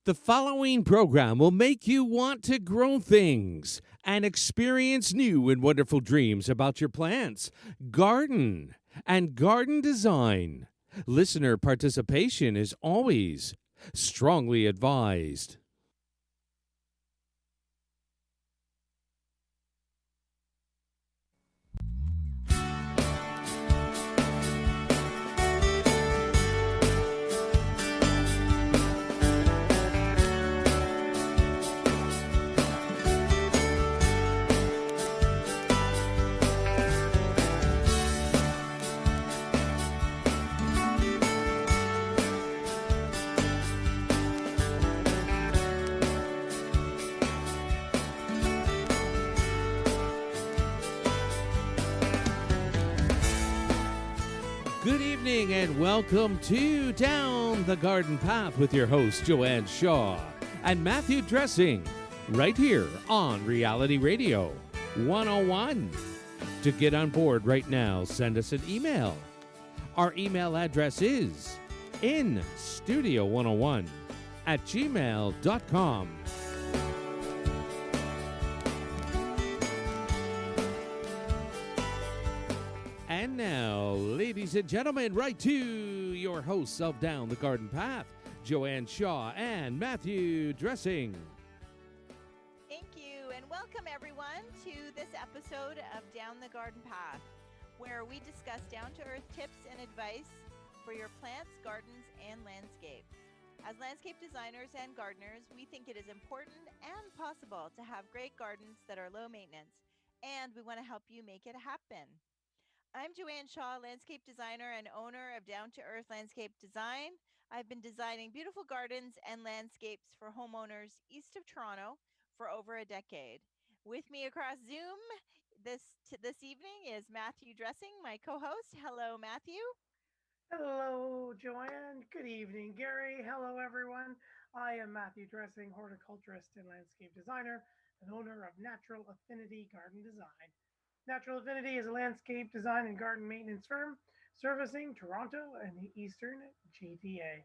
The following program will make you want to grow things and experience new and wonderful dreams about your plants, garden, and garden design. Listener participation is always strongly advised. Good evening and welcome to Down the Garden Path with your host, Joanne Shaw and Matthew Dressing, right here on Reality Radio 101. To get on board right now, send us an email. Our email address is instudio101@gmail.com. And now, ladies and gentlemen, right to your hosts of Down the Garden Path, Joanne Shaw and Matthew Dressing. Thank you, and welcome everyone to this episode of Down the Garden Path, where we discuss down-to-earth tips and advice for your plants, gardens, and landscapes. As landscape designers and gardeners, we think it is important and possible to have great gardens that are low maintenance, and we want to help you make it happen. I'm Joanne Shaw, landscape designer and owner of Down to Earth Landscape Design. I've been designing beautiful gardens and landscapes for homeowners east of Toronto for over a decade. With me across Zoom this evening is Matthew Dressing, my co-host. Hello, Matthew. Hello, Joanne. Good evening, Gary. Hello, everyone. I am Matthew Dressing, horticulturist and landscape designer, and owner of Natural Affinity Garden Design. Natural Affinity is a landscape design and garden maintenance firm servicing Toronto and the Eastern GTA.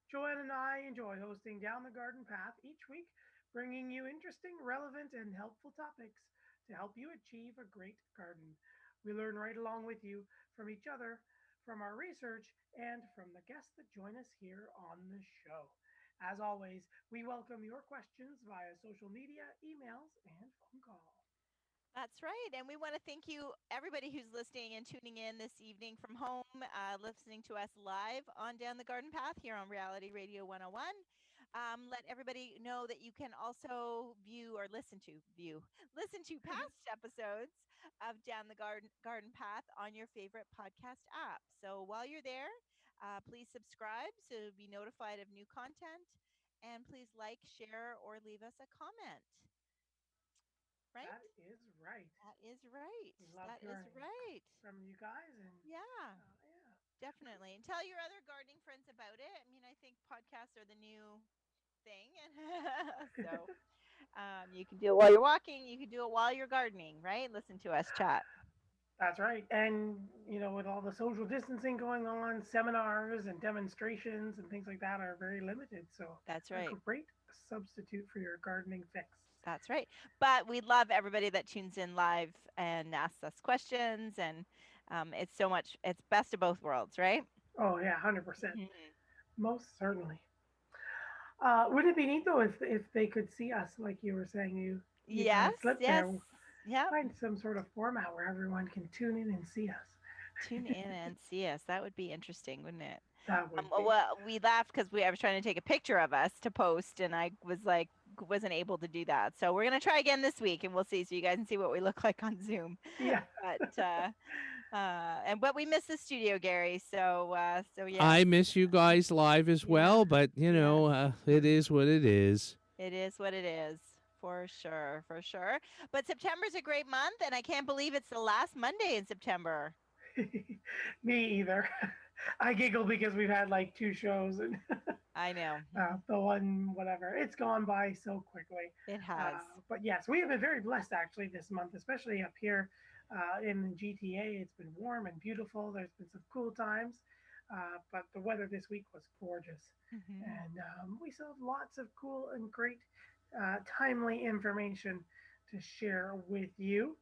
Joanne and I enjoy hosting Down the Garden Path each week, bringing you interesting, relevant, and helpful topics to help you achieve a great garden. We learn right along with you from each other, from our research, and from the guests that join us here on the show. As always, we welcome your questions via social media, emails, and phone call. That's right. And we want to thank you, everybody who's listening and tuning in this evening from home, listening to us live on Down the Garden Path here on Reality Radio 101. Let everybody know that you can also listen to past episodes of Down the Garden Path on your favorite podcast app. So while you're there, please subscribe so you'll be notified of new content. And please like, share, or leave us a comment. Right? That is right. That is right. We love That is hearing right. from you guys, and Yeah, yeah, definitely. And tell your other gardening friends about it. I mean, I think podcasts are the new thing. So you can do it while you're walking, you can do it while you're gardening, right? Listen to us chat. that's right. And, with all the social distancing going on, seminars and demonstrations and things like that are very limited. So, That's a right. great substitute for your gardening fix. That's right. But we love everybody that tunes in live and asks us questions. And it's so much, it's best of both worlds, right? Oh, yeah, 100%. Mhm. Most certainly. Would it be neat, though, if they could see us, like you were saying, you kind Yes, of slipped yes. there? Yep. Find some sort of format where everyone can tune in and see Tune us. in and see us. That would be interesting, wouldn't it? That would be. Well, we laughed because I was trying to take a picture of us to post, and I was like, wasn't able to do that. So we're gonna try again this week, and we'll see, so you guys can see what we look like on Zoom. Yeah. But we miss the studio, Gary. So yeah, I miss you guys live as yeah, well, but yeah. it is what it is. It is what it is. For sure, for sure. But September's a great month, and I can't believe it's the last Monday in September. Me either. I giggle because we've had like two shows and I know. the one, whatever, it's gone by so quickly. It has. But yes, we have been very blessed actually this month, especially up here in the GTA. It's been warm and beautiful. There's been some cool times. but the weather this week was gorgeous. Hmm. And we still have lots of cool and great, timely information to share with you.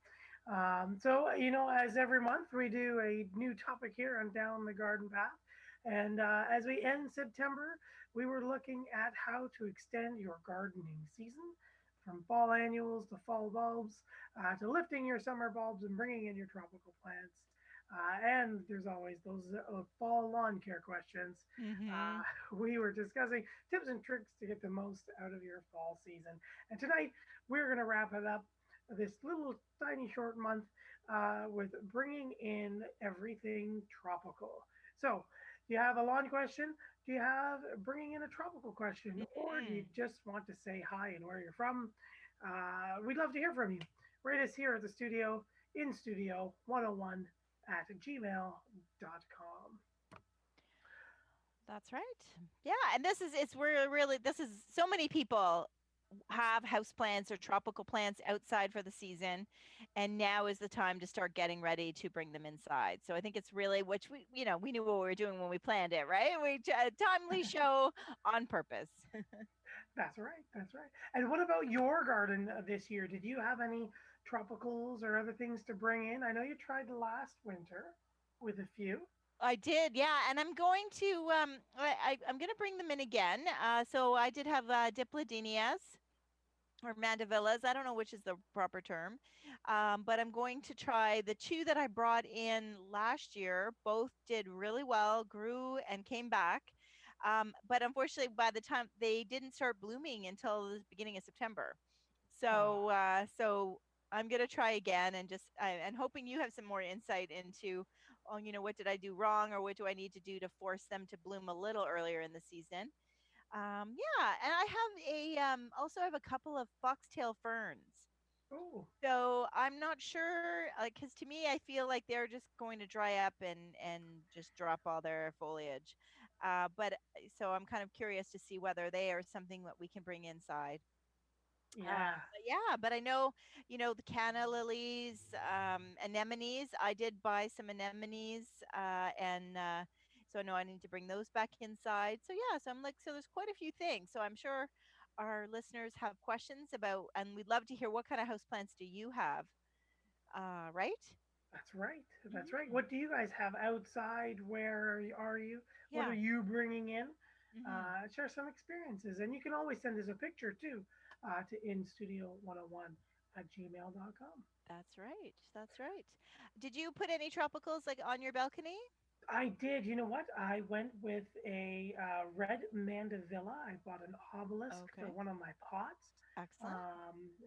As every month, we do a new topic here on Down the Garden Path. And as we end September, we were looking at how to extend your gardening season from fall annuals to fall bulbs to lifting your summer bulbs and bringing in your tropical plants. And there's always those fall lawn care questions. Hmm. We were discussing tips and tricks to get the most out of your fall season. And tonight, we're going to wrap it up this little tiny short month with bringing in everything tropical. So, do you have a lawn question? Do you have bringing in a tropical question? Or do you Hmm. just want to say hi and where you're from? We'd love to hear from you. Rate us here at the studio, in studio 101 at gmail.com. That's right. Yeah, and this is it's we're really this is so many people have houseplants or tropical plants outside for the season, and now is the time to start getting ready to bring them inside. So I think it's really, which we knew what we were doing when we planned it, right? Timely show on purpose. That's right. That's right. And what about your garden this year? Did you have any tropicals or other things to bring in? I know you tried last winter with a few. I did, yeah, and I'm going to I'm going to bring them in again. So I did have dipladenias or mandavillas. I don't know which is the proper term, but I'm going to try the two that I brought in last year. Both did really well, grew and came back. But unfortunately, by the time they didn't start blooming until the beginning of September. Oh, So I'm gonna try again and and hoping you have some more insight into, oh, what did I do wrong or what do I need to do to force them to bloom a little earlier in the season. Yeah, and I have also have a couple of foxtail ferns. oh, So I'm not sure, like, because to me, I feel like they're just going to dry up and just drop all their foliage. But so I'm kind of curious to see whether they are something that we can bring inside. yeah. But yeah, but I know, the canna lilies, anemones. I did buy some anemones, and so I know I need to bring those back inside. So yeah, so I'm like, so there's quite a few things. So I'm sure our listeners have questions about, and we'd love to hear what kind of houseplants do you have, right? That's right. That's right. Hmm. What do you guys have outside? Where are you? What Yeah. are you bringing in? Hmm. Share some experiences. And you can always send us a picture too to instudio101 at gmail.com. That's right. That's right. Did you put any tropicals like on your balcony? I did. You know what? I went with a red mandevilla. I bought an obelisk for Okay. one of my pots. Excellent.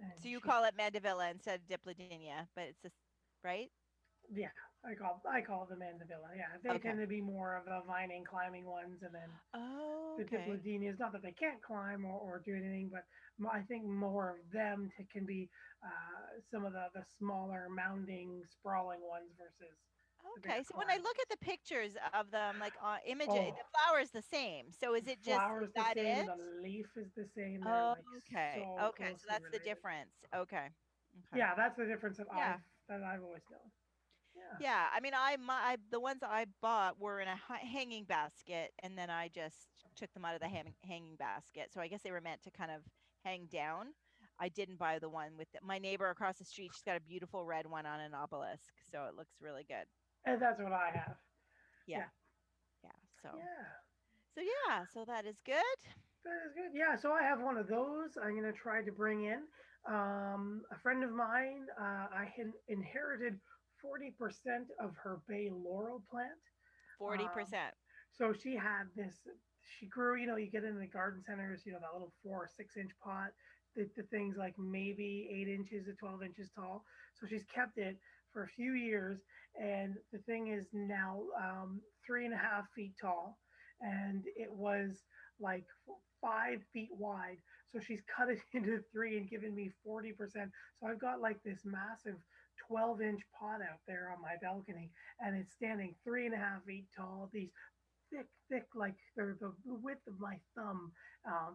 And So you she's, call it Mandevilla instead of Dipladenia, but it's just right. yeah, I call them mandevilla. Yeah, they Okay. tend to be more of the vining, climbing ones, and then Oh, the okay. dipladenias. Not that they can't climb or do anything, but I think more of them can be some of the smaller, mounding, sprawling ones versus the bigger Okay. So when I look climbers. at the pictures of them, like images, Oh, the flower is the same. So is the it just, is flower's the that same. it? The leaf is the same. They're Oh, like okay. so Okay. So closely that's the related. difference. Okay. Okay. Yeah, that's the difference that Yeah. I've always known. Yeah. Yeah. I mean, the ones I bought were in a hanging basket, and then I just took them out of the hanging basket. So I guess they were meant to kind of hang down. I didn't buy the one with my neighbor across the street. She's got a beautiful red one on an obelisk, so it looks really good. And that's what I have. Yeah. Yeah. Yeah. So, Yeah. so yeah. So that is good. That is good. Yeah. So I have one of those. I'm gonna try to bring in. A friend of mine. I inherited 40% of her bay laurel plant. Um, 40%. so she had this. She grew. You get in the garden centers. That little 4 or 6 inch pot. The thing's like maybe 8 inches to 12 inches tall. So she's kept it for a few years, and the thing is now 3.5 feet tall, and it was like 5 feet wide. So she's cut it into three and given me 40%. So I've got like this massive 12-inch pot out there on my balcony, and it's standing 3.5 feet tall. These thick, thick, like they're the width of my thumb.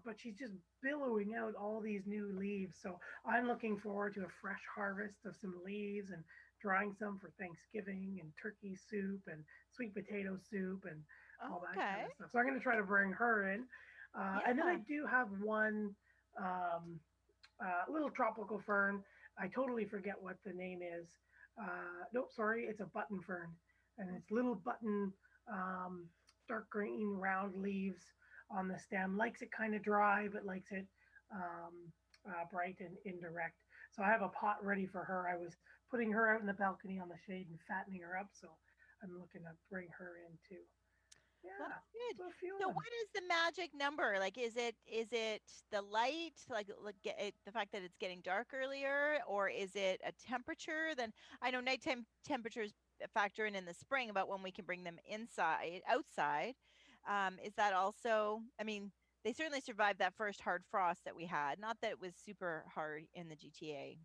But she's just billowing out all these new leaves. So I'm looking forward to a fresh harvest of some leaves and drying some for Thanksgiving and turkey soup and sweet potato soup. And all that Okay. kind of stuff. So I'm going to try to bring her in. And then I Yeah. do have one um, little tropical fern. I totally forget what the name is. Nope, sorry, it's a button fern, and it's little button, um, dark green, round leaves on the stem. Likes it kind of dry, but likes it bright and indirect. So I have a pot ready for her. I was putting her out in the balcony on the shade and fattening her up. So I'm looking to bring her in too. That's Yeah, good. so a few of So them. what is the magic number? Like is it the light, the fact that it's getting dark earlier, or is it a temperature? Then I know nighttime temperatures factor in the spring about when we can bring them inside, outside. Is that also, I mean, they certainly survived that first hard frost that we had. Not that it was super hard in the GTA.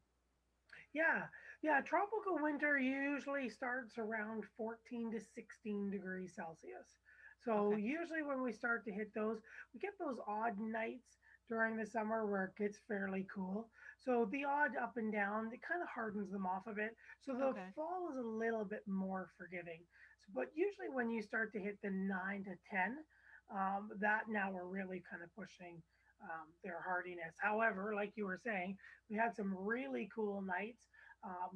Yeah, yeah. Tropical winter usually starts around 14 to 16 degrees Celsius. So Okay. usually when we start to hit those, we get those odd nights during the summer where it gets fairly cool. So the odd up and down, it kind of hardens them off a bit. So the Okay. fall is a little bit more forgiving. So, but usually when you start to hit the 9 to 10, that now we're really kind of pushing their hardiness. However, like you were saying, we had some really cool nights.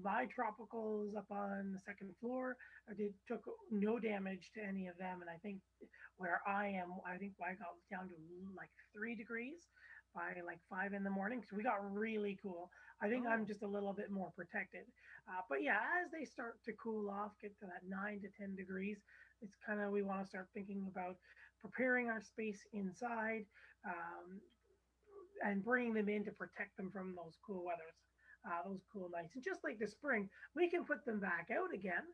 My tropicals up on the second floor, I did took no damage to any of them, and I think where I am, I think I got down to like 3 degrees by like 5 in the morning. So we got really cool. I think I'm Oh. just a little bit more protected. But yeah, as they start to cool off, get to that 9 to 10 degrees, it's kind of we want to start thinking about preparing our space inside, um, and bringing them in to protect them from those cool weathers, those cool nights. And just like the spring, we can put them back out again.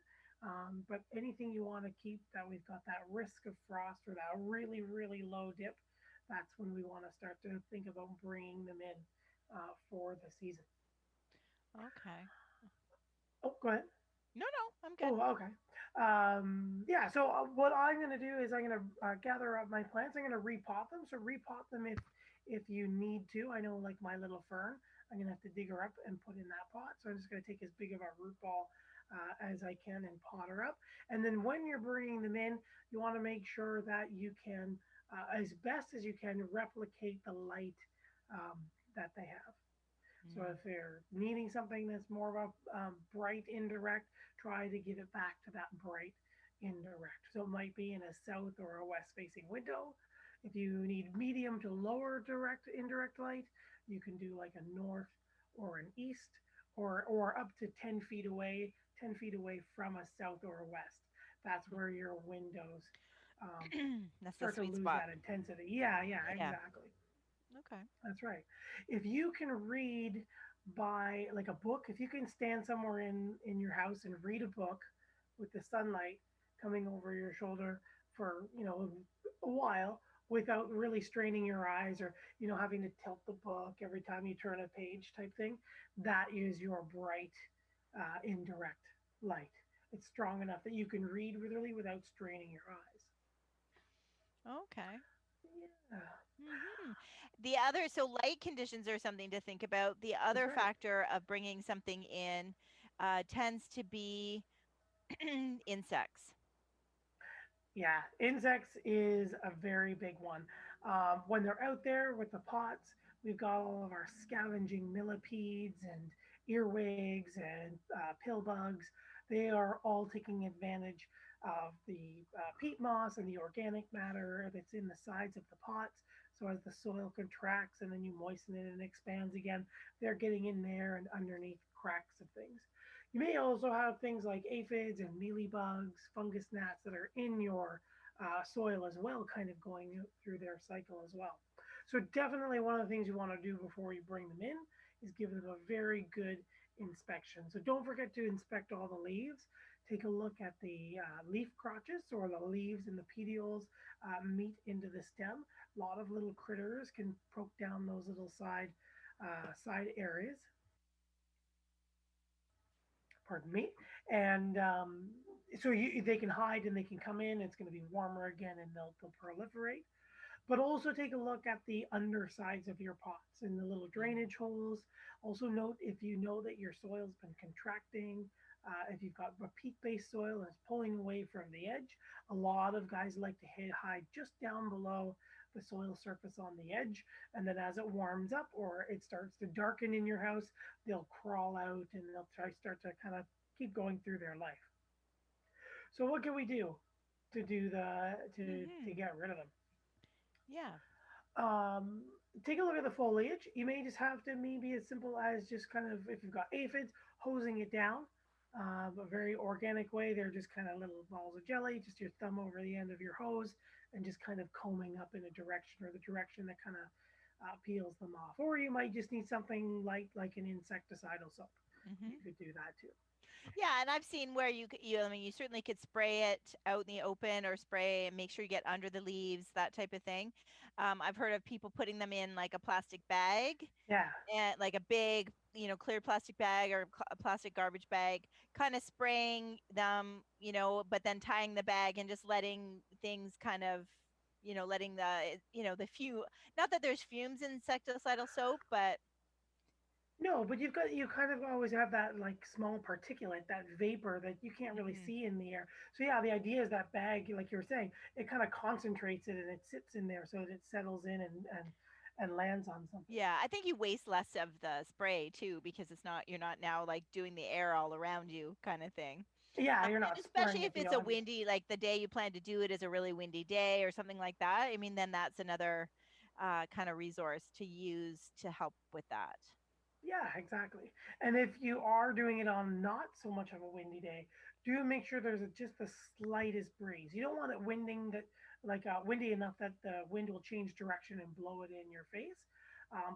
But anything you want to keep that we've got that risk of frost or that really, really low dip, that's when we want to start to think about bringing them in for the season. Okay. Oh, go ahead. No, no, I'm good. Oh, okay. Yeah, so what I'm going to do is I'm going to gather up my plants. I'm going to repot them. So repot them if you need to. I know like my little fern, I'm going to have to dig her up and put in that pot. So I'm just going to take as big of a root ball as I can and pot her up. And then when you're bringing them in, you want to make sure that you can, as best as you can, replicate the light um, that they have. So Mm. if they're needing something that's more of a bright indirect, try to get it back to that bright indirect. So it might be in a south or a west facing window. If you need medium to lower direct indirect light, you can do like a north or an east or up to 10 feet away, 10 feet away from a south or a west. That's where your windows um, That's the start to sweet lose spot. that intensity. Yeah, yeah, Yeah. exactly. Okay. That's right. If you can read by like a book, if you can stand somewhere in your house and read a book with the sunlight coming over your shoulder for, a while without really straining your eyes or, having to tilt the book every time you turn a page type thing, that is your bright indirect light. It's strong enough that you can read really without straining your eyes. Okay. Yeah, The other, so light conditions are something to think about. The that's other right. factor of bringing something in tends to be insects. Yeah, insects is a very big one. When they're out there with the pots, we've got all of our scavenging millipedes and earwigs and pill bugs. They are all taking advantage of the peat moss and the organic matter that's in the sides of the pots. So as the soil contracts and then you moisten it and it expands again, they're getting in there and underneath cracks of things. You may also have things like aphids and mealybugs, fungus gnats that are in your soil as well, kind of going through their cycle as well. So definitely one of the things you want to do before you bring them in is give them a very good inspection. So don't forget to inspect all the leaves. Take a look at the leaf crotches or the leaves and the petioles meet into the stem. A lot of little critters can poke down those little side areas, pardon me. And so they can hide and they can come in. It's going to be warmer again, and they'll proliferate. But also take a look at the undersides of your pots and the little Mm. drainage holes. Also note if you know that your soil's been contracting If you've got a peat-based soil and it's pulling away from the edge, a lot of guys like to hide just down below the soil surface on the edge. And then as it warms up or it starts to darken in your house, they'll crawl out and they'll start to kind of keep going through their life. So what can we do to Mm-hmm. get rid of them? Yeah. Um, Take a look at the foliage. You may just have to maybe as simple as just kind of if you've got aphids, hosing it down. A very organic way. They're just kind of little balls of jelly, just your thumb over the end of your hose, and just kind of combing up in a direction or the direction that kind of peels them off. Or you might just need something like an insecticidal soap. You Mm-hmm. could do that too. Yeah, and I've seen where I mean, you certainly could spray it out in the open or spray and make sure you get under the leaves, that type of thing. I've heard of people putting them in like a plastic bag Yeah. and like a big, clear plastic bag or a plastic garbage bag, kind of spraying them, but then tying the bag and just letting things kind of, letting the not that there's fumes in insecticidal soap, but No, but you kind of always have that like small particulate, that vapor that you can't really mhm. see in the air. So yeah, the idea is that bag, like you were saying, it kind of concentrates it and it sits in there so that it settles in and lands on something. Yeah, I think you waste less of the spray too because you're not now like doing the air all around you kind of thing. Yeah, you're not And especially spraying if it it's a beyond you. windy, like the day you plan to do it is a really windy day or something like that. I mean, then that's another kind of resource to use to help with that. Yeah, exactly. And if you are doing it on not so much of a windy day, do make sure there's just the slightest breeze. You don't want it winding that like windy enough that the wind will change direction and blow it in your face.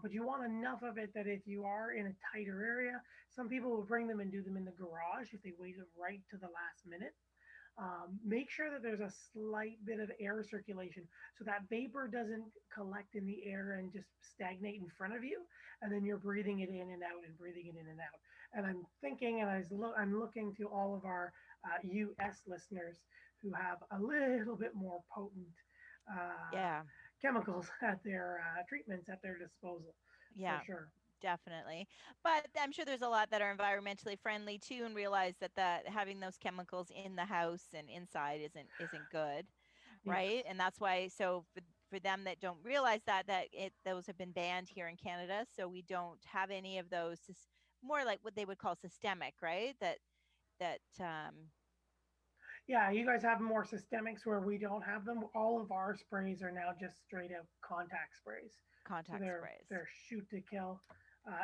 But you want enough of it that if you are in a tighter area, some people will bring them and do them in the garage if they waited right to the last minute. Make sure that there's a slight bit of air circulation so that vapor doesn't collect in the air and just stagnate in front of you, and then you're breathing it in and out and breathing it in and out. And I'm thinking, and I'm looking to all of our U.S. listeners who have a little bit more potent Yeah. chemicals at their treatments at their disposal, for Yeah. sure. Definitely. But I'm sure there's a lot that are environmentally friendly too and realize that having those chemicals in the house and inside isn't good, right? Yes. And that's why for them that don't realize that those have been banned here in Canada, so we don't have any of those more like what they would call systemic, right? That Yeah, you guys have more systemics where we don't have them. All of our sprays are now just straight up contact sprays. So contact sprays. they're shoot to kill.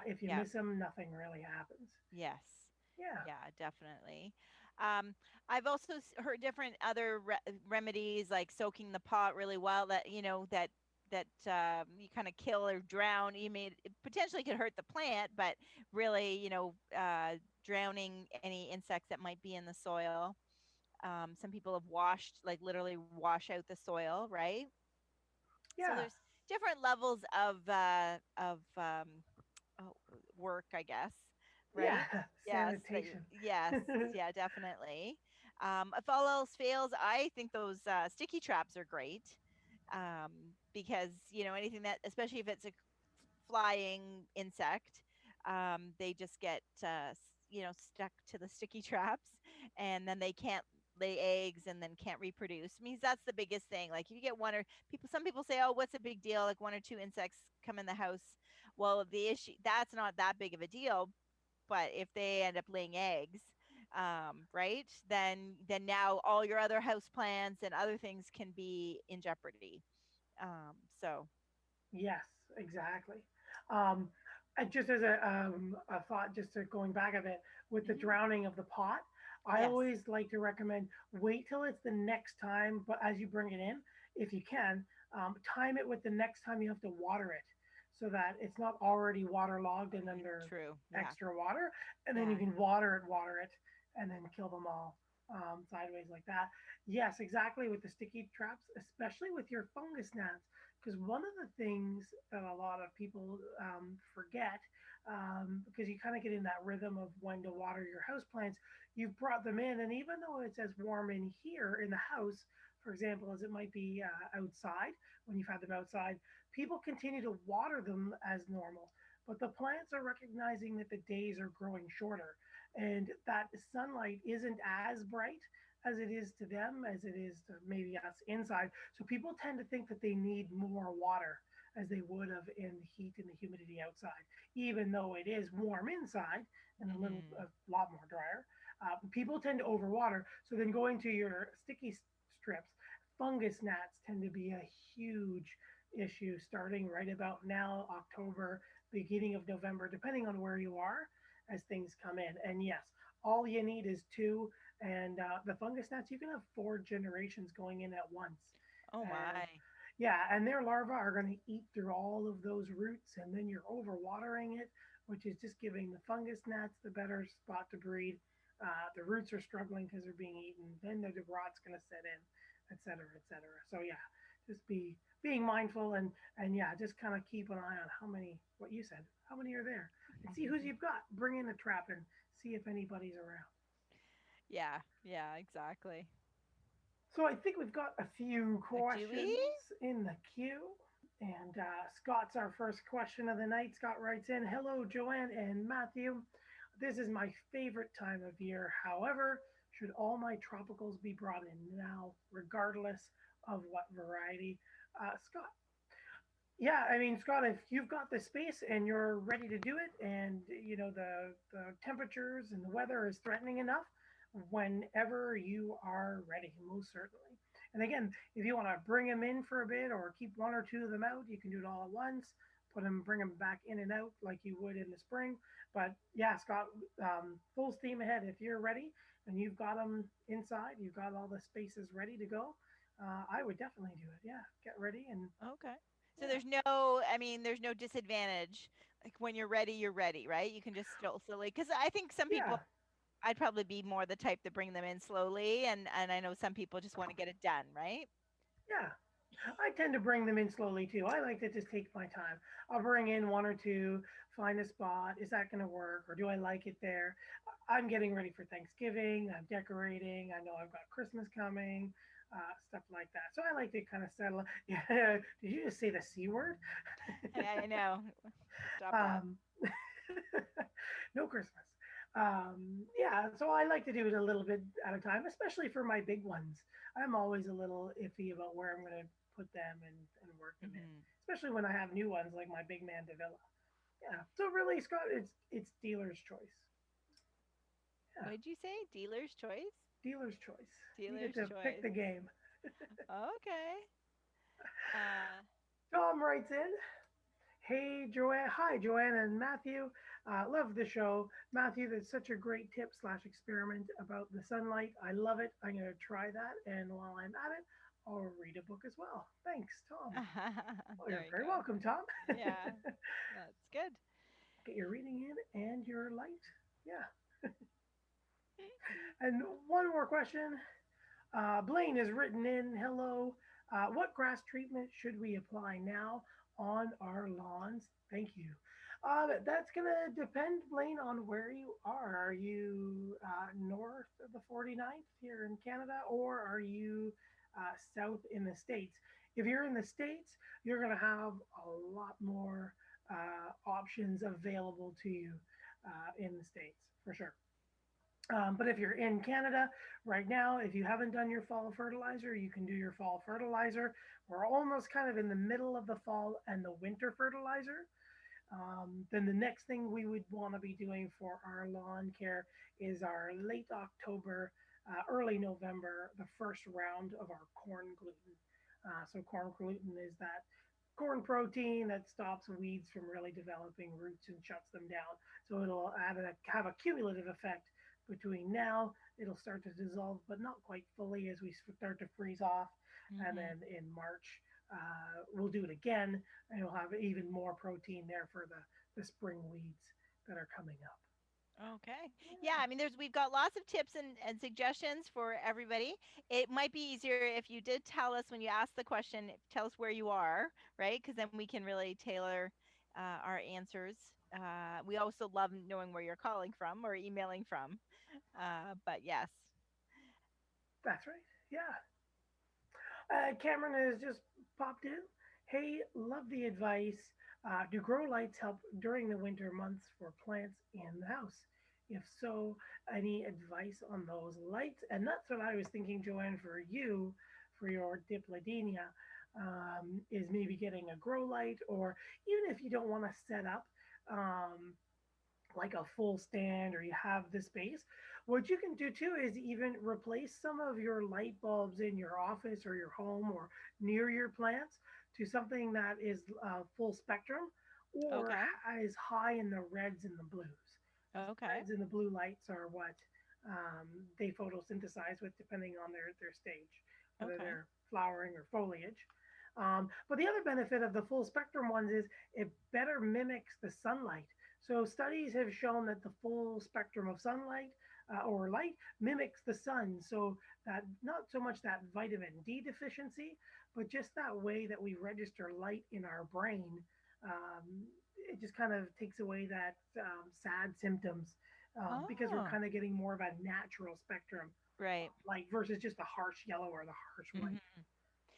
If you Yeah. miss them, nothing really happens. Yes. Yeah. Yeah, definitely. Um, I've also heard different other remedies like soaking the pot really well that you kind of kill or drown. You may it potentially could hurt the plant, but really, drowning any insects that might be in the soil. Some people have washed, like literally wash out the soil, right? So Yeah. there's different levels of oh, work, I guess, Yeah. right? Yes, Sanitation. yes, yeah, definitely. If all else fails, I think those sticky traps are great um, because anything that, especially if it's a flying insect, they just get stuck to the sticky traps, and then they can't lay eggs and then can't reproduce. I mean, that's the biggest thing. Like if you get one or people, some people say, "Oh, what's a big deal? Like one or two insects come in the house." Well, the issue that's not that big of a deal, but if they end up laying eggs, right, then now all your other house plants and other things can be in jeopardy. So Yes, exactly. Just as a thought, just to going back a bit with the mhm. drowning of the pot, I Yes, always like to recommend wait till it's the next time, but as you bring it in, if you can, time it with the next time you have to water it so that it's not already waterlogged and under true. Yeah, extra water. And then you yeah, can water it, and then kill them all sideways like that. Yes, exactly with the sticky traps, especially with your fungus gnats because one of the things that a lot of people forget, because you kind of get in that rhythm of when to water your house plants, you've brought them in, and even though it's as warm in here in the house, for example, as it might be outside when you've had them outside, people continue to water them as normal. But the plants are recognizing that the days are growing shorter. and that sunlight isn't as bright as it is to them as it is to maybe us inside. So people tend to think that they need more water as they would have in the heat and the humidity outside, even though it is warm inside and Mm-hmm. a lot more drier. People tend to overwater. So then going to your sticky strips, fungus gnats tend to be a huge issue starting right about now, October, beginning of November, depending on where you are as things come in. And yes, all you need is two. And the fungus gnats, you can have four generations going in at once. Oh And my. yeah, and their larvae are going to eat through all of those roots, and then you're overwatering it, which is just giving the fungus gnats the better spot to breed. The roots are struggling because they're being eaten. Then the rot's going to set in, et cetera, et cetera. So yeah, just being mindful and yeah, just kind of keep an eye on how many, what you said, how many are there, and see who's you've got. Bring in a trap and see if anybody's around. Yeah, yeah, exactly. So I think we've got a few Do we? questions in the queue. And Scott's our first question of the night. Scott writes in, "Hello, Joanne and Matthew. This is my favorite time of year. However, should all my tropicals be brought in now, regardless of what variety?" Scott, yeah, I mean, Scott, if you've got the space and you're ready to do it, and you know the temperatures and the weather is threatening enough, whenever you are ready, most certainly. And again, if you want to bring them in for a bit or keep one or two of them out, you can do it all at once. Bring them back in and out like you would in the spring. But yeah, Scott, full steam ahead. If you're ready and you've got them inside, you've got all the spaces ready to go. I would definitely do it. Yeah, get ready and Okay. So yeah. there's no disadvantage. Like when you're ready, right? You can just still slowly, because I think some people, Yeah, I'd probably be more the type to bring them in slowly, and I know some people just want to get it done, right? yeah. I tend to bring them in slowly too. I like to just take my time. I'll bring in one or two, find a spot. Is that going to work? Or do I like it there? I'm getting ready for Thanksgiving. I'm decorating. I know I've got Christmas coming, stuff like that. So I like to kind of settle. Yeah. Did you just say the C word? I know. Stop that. um, no Christmas. Yeah, so I like to do it a little bit at a time, especially for my big ones. I'm always a little iffy about where I'm going to put them and work them in, Hmm. especially when I have new ones like my big man Davila. Yeah, so really, Scott, it's dealer's choice. Yeah, What did you say? Dealer's choice? dealer's choice. You get Dealer's to pick choice. the game. Okay. Uh, Tom writes in, "Hey, Joanne. Hi, Joanne and Matthew. Love the show. Matthew, that's such a great tip slash experiment about the sunlight. I love it. I'm going to try that. And while I'm at it, I'll read a book as well. Thanks, Tom. Well, there you're you very go. welcome, Tom. Yeah, that's good. Get your reading in and your light. Yeah. And one more question. Blaine has written in, hello. What grass treatment should we apply now on our lawns? Thank you. That's going to depend, Blaine, on where you are. Are you north of the 49th here in Canada, or are you south in the States? If you're in the States, you're going to have a lot more options available to you in the States, for sure. But if you're in Canada right now, if you haven't done your fall fertilizer, you can do your fall fertilizer. We're almost kind of in the middle of the fall and the winter fertilizer. Then the next thing we would want to be doing for our lawn care is our late October, early November, the first round of our corn gluten. So corn gluten is that corn protein that stops weeds from really developing roots and shuts them down. So it'll have a cumulative effect between now. It'll start to dissolve, but not quite fully as we start to freeze off. And Hmm. then in March, we'll do it again, and you'll have even more protein there for the spring weeds that are coming up. Okay. Yeah, Yeah, I mean we've got lots of tips and suggestions for everybody. It might be easier if you did tell us when you asked the question, tell us where you are, right? Because then we can really tailor our answers. We also love knowing where you're calling from or emailing from. But yes. that's right. Yeah. Cameron has just popped in. Hey, love the advice. Do grow lights help during the winter months for plants in the house? If so, any advice on those lights? And that's what I was thinking, Joanne, for you, for your dipladenia, is maybe getting a grow light, or even if you don't want to set up um, like a full stand or you have the space, what you can do too is even replace some of your light bulbs in your office or your home or near your plants to something that is full spectrum or Okay. is high in the reds and the blues. Because the Okay. reds and the blue lights are what um, they photosynthesize with depending on their stage, whether Okay. they're flowering or foliage. But the other benefit of the full spectrum ones is it better mimics the sunlight. So studies have shown that the full spectrum of sunlight or light mimics the sun. So that not so much that vitamin D deficiency, but just that way that we register light in our brain. It just kind of takes away that sad symptoms because we're Oh, kind of getting more of a natural spectrum right. light versus just the harsh yellow or the harsh white. Hmm.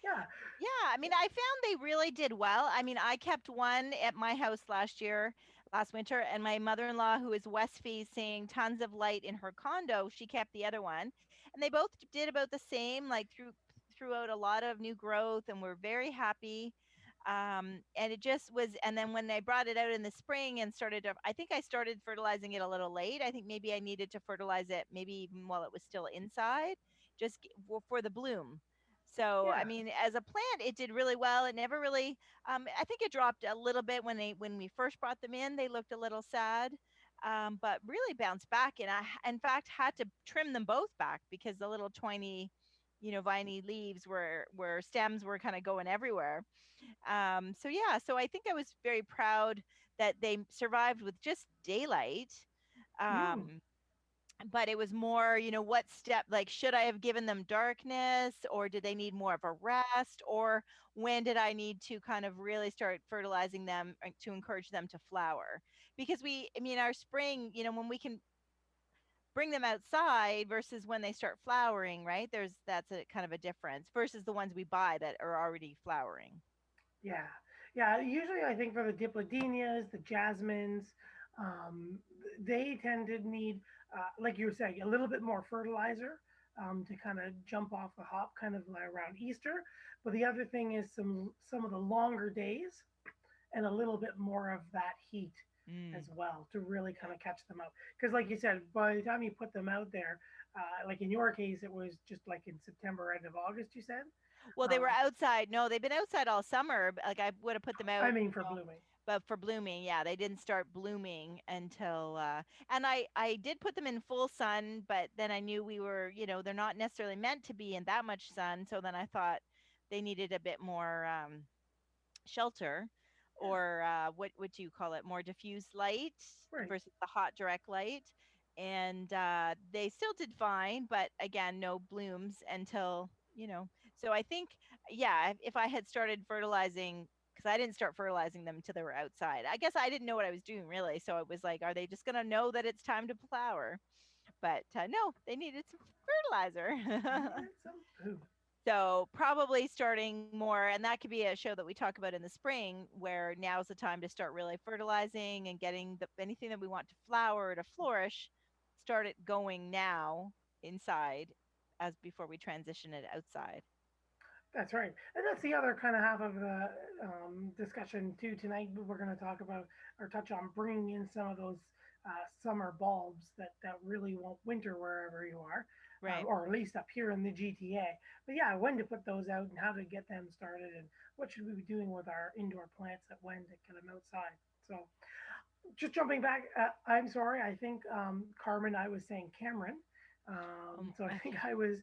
Yeah. Yeah, I mean, I found they really did well. I mean, I kept one at my house last winter, and my mother-in-law, who is west facing, tons of light in her condo, she kept the other one, and they both did about the same, like throughout a lot of new growth, and we're very happy. And it just was, and then when I brought it out in the spring and I think I started fertilizing it a little late. I think maybe I needed to fertilize it maybe even while it was still inside, for the bloom. So, I Yeah. mean, as a plant, it did really well. It never really, I think it dropped a little bit when we first brought them in. They looked a little sad, but really bounced back. And in fact, had to trim them both back because the little tiny, viney leaves where stems were kind of going everywhere. So yeah, so I think I was very proud that they survived with just daylight. Mm. Um, but it was more, what step, like, should I have given them darkness, or did they need more of a rest, or when did I need to kind of really start fertilizing them to encourage them to flower? Because I mean, our spring, when we can bring them outside versus when they start flowering, right? That's a kind of a difference versus the ones we buy that are already flowering. Yeah, yeah. Usually, I think for the dipladenias, the jasmines, they tend to need, like you were saying, a little bit more fertilizer to kind of jump off the hop, kind of like around Easter. But the other thing is some of the longer days and a little bit more of that heat as Mm. well to really kind of catch them up. Because, like you said, by the time you put them out there, like in your case, it was just like in September, end of August, you said. Well, they were Um, outside. No, they've been outside all summer. Like, I would have put them I out, mean, for blooming. but for blooming, yeah, they didn't start blooming until and I did put them in full sun, but then I knew they're not necessarily meant to be in that much sun, so then I thought they needed a bit more shelter, Yeah, or what do you call it, more diffuse light right. versus the hot direct light. And they still did fine, but again, no blooms until, so I think, yeah, if I had started fertilizing, because I didn't start fertilizing them until they were outside. I guess I didn't know what I was doing really, so it was like, are they just going to know that it's time to flower? But no, they needed some fertilizer. Need some food. So probably starting more, and that could be a show that we talk about in the spring, where now's the time to start really fertilizing and getting anything that we want to flower or to flourish, start it going now inside, as before we transition it outside. That's right. And that's the other kind of half of the discussion too tonight. We're going to talk about or touch on bringing in some of those summer bulbs that really won't winter wherever you are, Right. or at least up here in the GTA. But yeah, when to put those out and how to get them started and what should we be doing with our indoor plants that when to get them outside. So just jumping back, I'm sorry. I think Carmen, I was saying Cameron. So I think I was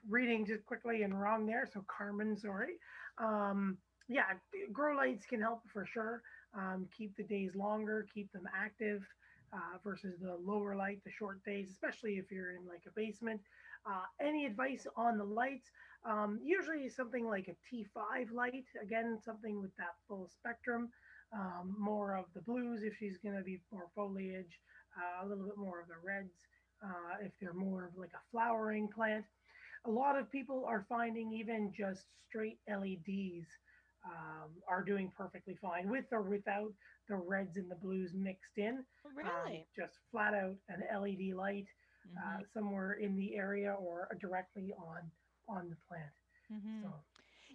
reading just quickly and wrong there. So Carmen, sorry. Yeah, grow lights can help for sure. Keep the days longer, keep them active versus the lower light, the short days, especially if you're in like a basement. Any advice on the lights? Usually something like a T5 light, again, something with that full spectrum, more of the blues if she's going to be more foliage, a little bit more of the reds if they're more of like a flowering plant. A lot of people are finding even just straight LEDs are doing perfectly fine with or without the reds and the blues mixed in. Oh, really? Just flat out an LED light Mm-hmm. somewhere in the area or directly on the plant. Mm-hmm. So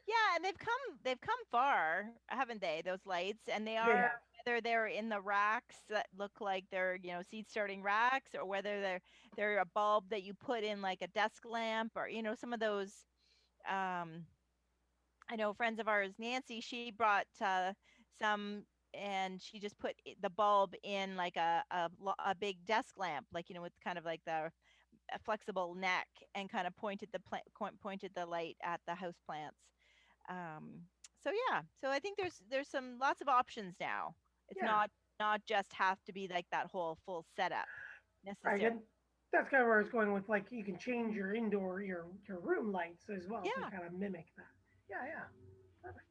Yeah, and they've come far, haven't they? Those lights, and they they are, have, whether they're in the racks that look like they're, seed starting racks, or whether they're a bulb that you put in like a desk lamp, or some of those. Um, I know friends of ours, Nancy, she brought some, and she just put the bulb in like a big desk lamp, like with kind of like the a flexible neck, and kind of pointed the light at the house plants. Um, so yeah, so I think there's some lots of options now. It's yeah, not just have to be like that whole full setup right. necessarily. And that's kind of where I was going with, like, you can change Mhm. your indoor your room lights as well to Yeah. kind of mimic that. Yeah, yeah, perfect.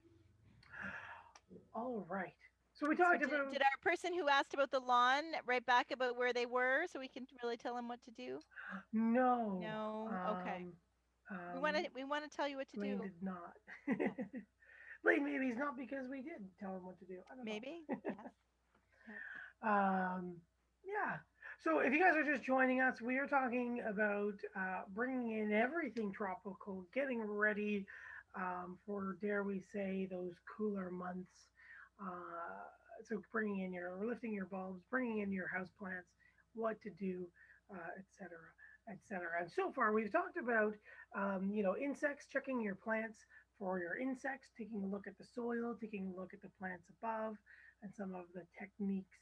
All right. So we So talked did about did our person who asked about the lawn write back about where they were, so we can really tell them what to do? no. No. Okay. Um, We want um, to we want to tell you what to Lane do. did not. Oh, Lane, maybe it's not because we did tell him what to do. I don't maybe. know. Yes. Yep. Yeah. So if you guys are just joining us, we are talking about bringing in everything tropical, getting ready for, dare we say, those cooler months. So bringing in your, lifting your bulbs, bringing in your house plants, what to do, etc., etc. And so far, we've talked about, insects, checking your plants for your insects, taking a look at the soil, taking a look at the plants above, and some of the techniques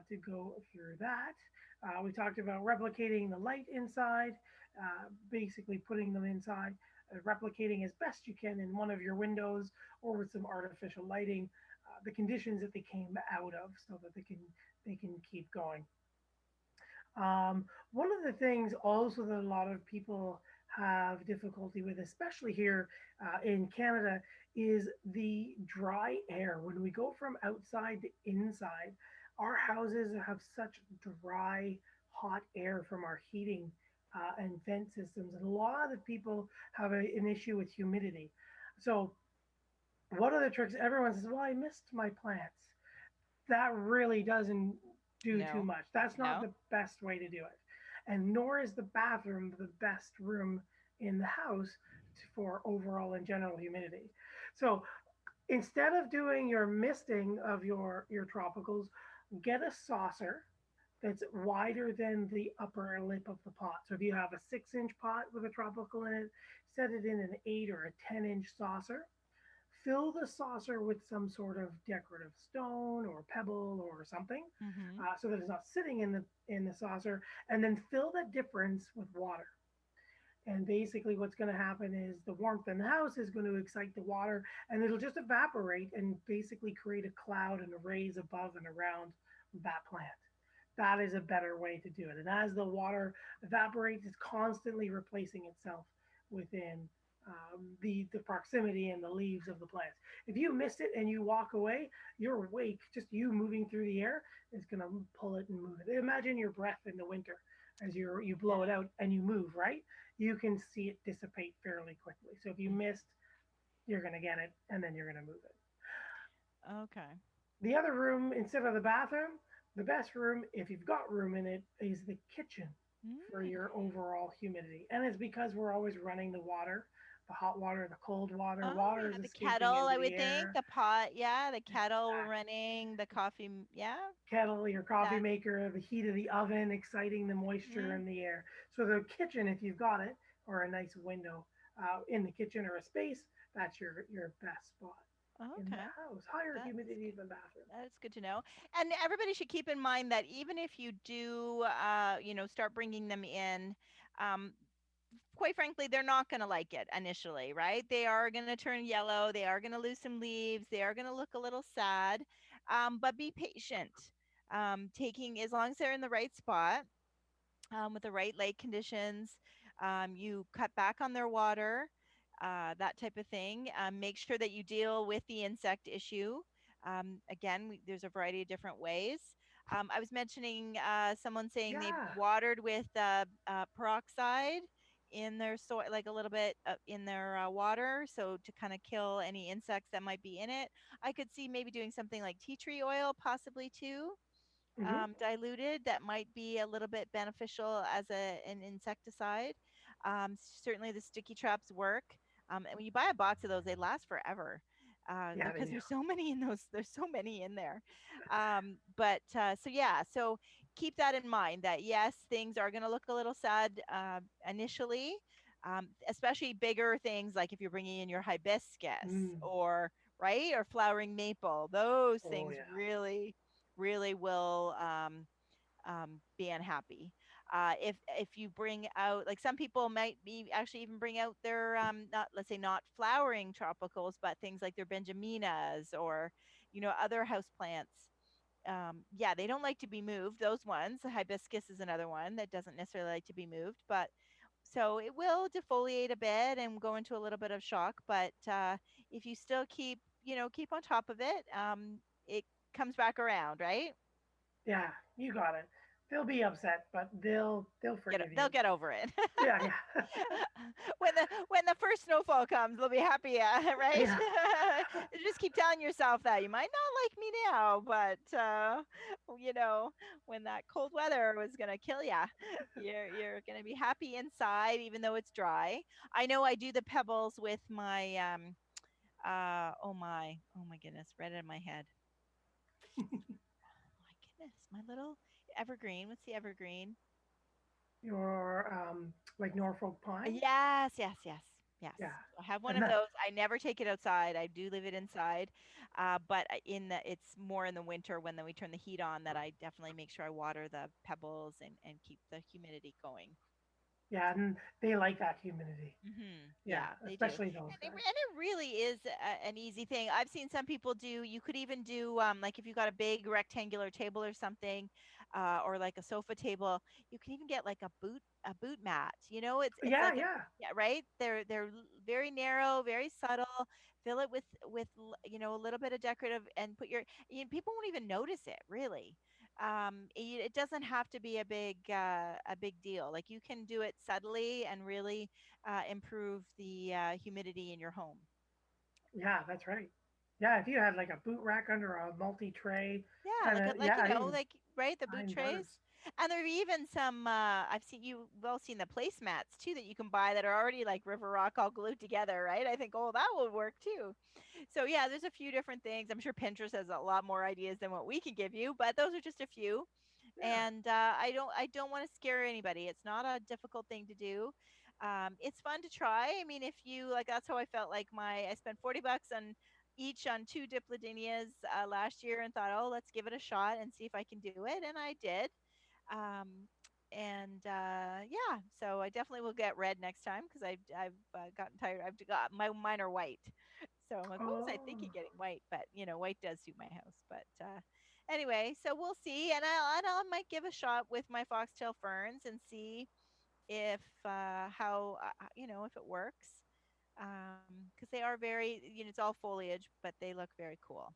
to go through that. We talked about replicating the light inside, basically putting them inside, replicating as best you can in one of your windows or with some artificial lighting, the conditions that they came out of, so that they can keep going. One of the things also that a lot of people have difficulty with, especially here in Canada, is the dry air. When we go from outside to inside, our houses have such dry, hot air from our heating and vent systems. And a lot of people have an issue with humidity. So, one of the tricks, everyone says, well, I missed my plants. That really doesn't do too No. much. That's not No. the best way to do it. And nor is the bathroom the best room in the house for overall and general humidity. So instead of doing your misting of your tropicals, get a saucer that's wider than the upper lip of the pot. So if you have a 6-inch pot with a tropical in it, set it in an 8 or a 10-inch saucer. Fill the saucer with some sort of decorative stone or pebble or something, Mm-hmm. so that it's not sitting in the saucer, and then fill that difference with water. And basically, what's going to happen is the warmth in the house is going to excite the water, and it'll just evaporate and basically create a cloud and a rays above and around that plant. That is a better way to do it. And as the water evaporates, it's constantly replacing itself within the proximity and the leaves of the plants. If you missed it and you walk away, your wake, just you moving through the air, is going to pull it and move it. Imagine your breath in the winter as you blow it Yeah. out and you move, right? You can see it dissipate fairly quickly. So if you Mm. missed, you're going to get it and then you're going to move it. Okay. The other room, instead of the bathroom, the best room, if you've got room in it, is the kitchen for your Mm. overall humidity. And it's because we're always running the water, the hot water, the cold water. Oh Water is yeah, the escaping kettle, into I the would think. air. The pot, yeah, the kettle we're Exactly. running, the coffee, yeah, Kettle, your coffee exactly. maker, the heat of the oven, exciting the moisture Hmm. in the air. So the kitchen, if you've got it, or a nice window in the kitchen or a space, that's your best spot in the Okay. house. Higher That's humidity than bathroom. that's good to know. And everybody should keep in mind that even if you do, start bringing them in, um, quite frankly, they're not going to like it initially, right? They are going to turn yellow. They are going to lose some leaves. They are going to look a little sad. But be patient. Taking as long as they're in the right spot, with the right light conditions. You cut back on their water, that type of thing. Make sure that you deal with the insect issue. Again, there's a variety of different ways. I was mentioning someone saying they Yeah. watered with peroxide. in their soil, like a little bit in their water, so to kind of kill any insects that might be in it. I could see maybe doing something like tea tree oil, possibly too, Hmm. diluted. That might be a little bit beneficial as an insecticide. Certainly, the sticky traps work. And when you buy a box of those, they last forever Yeah, they because do. there's so many in those. There's so many in there. So yeah, so keep that in mind. That yes, things are going to look a little sad initially, especially bigger things like if you're bringing in your hibiscus Mm. or right or flowering maple. Those Oh things yeah. really will be unhappy. If you bring out, like, some people might be actually even bring out their not, let's say, not flowering tropicals, but things like their benjaminas or other house plants. Yeah, they don't like to be moved. Those ones, hibiscus is another one that doesn't necessarily like to be moved, but so it will defoliate a bit and go into a little bit of shock. But if you still keep on top of it, it comes back around, right? Yeah, you got it. They'll be upset, but they'll forgive They'll you. get over it. Yeah, yeah, When the first snowfall comes, they'll be happy, right? yeah. You just keep telling yourself that you might not like me now, but you know, when that cold weather was gonna kill you, you're gonna be happy inside, even though it's dry. I know I do the pebbles with my oh my goodness, right out of my head. Oh my goodness, my little evergreen. What's the evergreen? Your like Norfolk pine. Yes, yes, yes, yes. Yeah, I have one and of that. those. I never take it outside. I do leave it inside, but it's more in the winter when then we turn the heat on that I definitely make sure I water the pebbles and keep the humidity going. Yeah, and they like that humidity. Yeah, Yeah, they do. especially those guys. And it really is an easy thing. I've seen some people do, you could even do, like if you got a big rectangular table or something, or like a sofa table, you can even get like a boot mat. It's Yeah, like yeah, yeah, right? They're very narrow, very subtle. Fill it with a little bit of decorative and people won't even notice it, really. It doesn't have to be a big deal. Like, you can do it subtly and really improve the humidity in your home. yeah. That's right. Yeah, if you had like a boot rack under a multi tray, Yeah, kind of. Yeah, even like, right, the boot pine trays. birds. And there are even some I've seen, you've all seen the placemats too, that you can buy that are already like river rock all glued together, right? I think, oh, that would work too. So yeah, there's a few different things. I'm sure Pinterest has a lot more ideas than what we can give you, but those are just a few. Yeah, And I don't want to scare anybody. It's not a difficult thing to do. It's fun to try. I mean, if you like, that's how I felt. Like, I spent $40 on each on two dipladenias last year, and thought, oh, let's give it a shot and see if I can do it, and I did. And Yeah, so I definitely will get red next time because I've gotten tired. I've got mine are white, so I'm like, what was I thinking oh, getting white? But white does suit my house. But anyway, so we'll see, and I might give a shot with my foxtail ferns and see if how if it works, because they are very, it's all foliage, but they look very cool.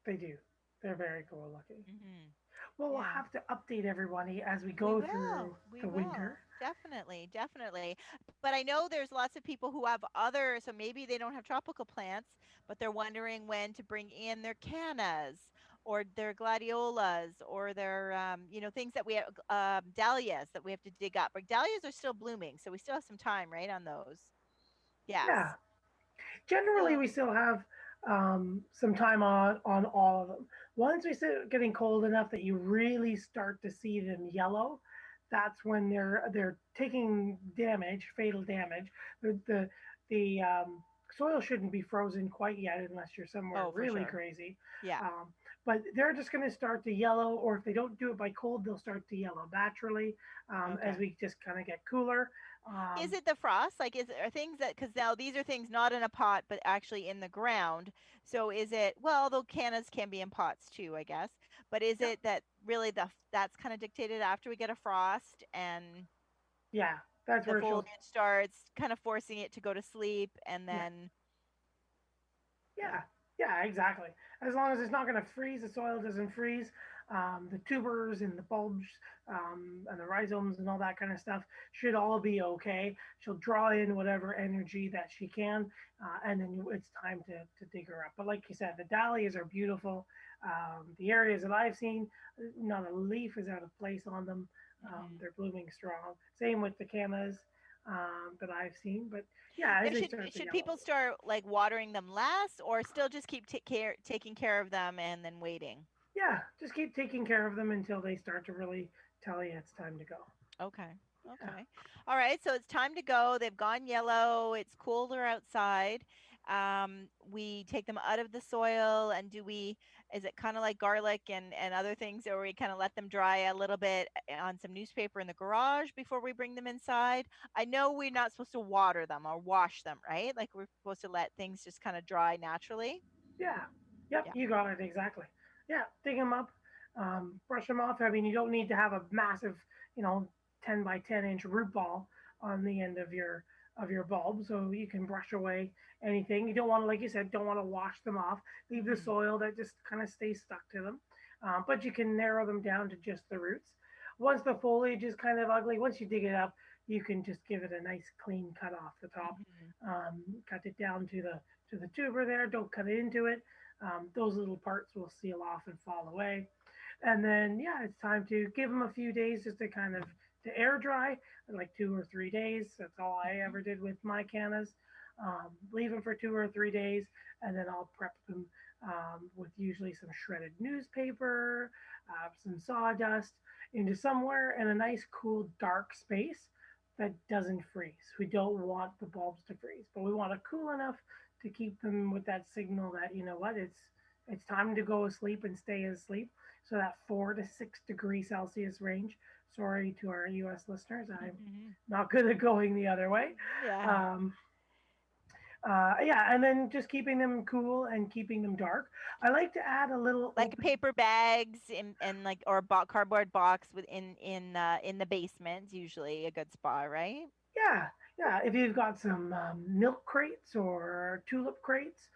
they do. They're very cool looking. Well, we'll Yeah. have to update everybody as we We go will. through We the will. winter. Definitely. Definitely. But I know there's lots of people who have so maybe they don't have tropical plants, but they're wondering when to bring in their cannas or their gladiolas or their, things that we have, dahlias that we have to dig up. But dahlias are still blooming, so we still have some time, right, on those. Yes. Yeah, generally we So, still have some time on all of them. Once we start getting cold enough that you really start to see them yellow, that's when they're taking damage, fatal damage. The soil shouldn't be frozen quite yet unless you're somewhere oh, for really sure. crazy. Yeah. Um, but they're just going to start to yellow, or if they don't do it by cold, they'll start to yellow naturally as Okay. we just kind of get cooler. Is Um, it the frost? Like, are things that, because now these are things not in a pot, but actually in the ground. So is it, well, though cannas can be in pots too, I guess. But is yep, it that really that's kind of dictated after we get a frost and yeah, that's the where foliage she'll. starts kind of forcing it to go to sleep and Yeah, then, yeah. yeah, yeah, exactly. As long as it's not going to freeze, the soil doesn't freeze. The tubers and the bulbs and the rhizomes and all that kind of stuff should all be okay. She'll draw in whatever energy that she can, and then it's time to dig her up. But like you said, the dahlias are beautiful. The areas that I've seen, not a leaf is out of place on them. They're blooming strong. Same with the cannas that I've seen. But yeah, as Now, they should start to should yellow. people start like watering them less, or still just keep taking care of them and then waiting? Yeah, just keep taking care of them until they start to really tell you it's time to go. Okay. Yeah. Okay. All right. So it's time to go. They've gone yellow. It's cooler outside. We take them out of the soil, and is it kind of like garlic and other things, or we kind of let them dry a little bit on some newspaper in the garage before we bring them inside? I know we're not supposed to water them or wash them, right? Like we're supposed to let things just kind of dry naturally. Yeah. Yep, Yeah. you got it exactly. Yeah, dig them up, brush them off. I mean, you don't need to have a massive, you know, 10 by 10-inch root ball on the end of your bulb, so you can brush away anything. You don't want to, like you said, don't want to wash them off. Leave the Hmm. soil that just kind of stays stuck to them, but you can narrow them down to just the roots. Once the foliage is kind of ugly, once you dig it up, you can just give it a nice clean cut off the top. Hmm. Cut it down to the tuber there. Don't cut it into it. Those little parts will seal off and fall away. And then, yeah, it's time to give them a few days just to kind of to air dry, like 2 or 3 days. That's all I Hmm. ever did with my cannas. Leave them for 2 or 3 days, and then I'll prep them with usually some shredded newspaper, some sawdust, into somewhere in a nice, cool, dark space that doesn't freeze. We don't want the bulbs to freeze, but we want it cool enough to keep them with that signal that you know what it's time to go asleep and stay asleep. So that 4 to 6 degree Celsius range. Sorry to our U.S. listeners, I'm Hmm. not good at going the other way. Yeah. Um, yeah, and then just keeping them cool and keeping them dark. I like to add a little Like open. paper bags and like or a cardboard box in the basement is usually a good spot, right? Yeah, yeah. If you've got some milk crates or tulip crates,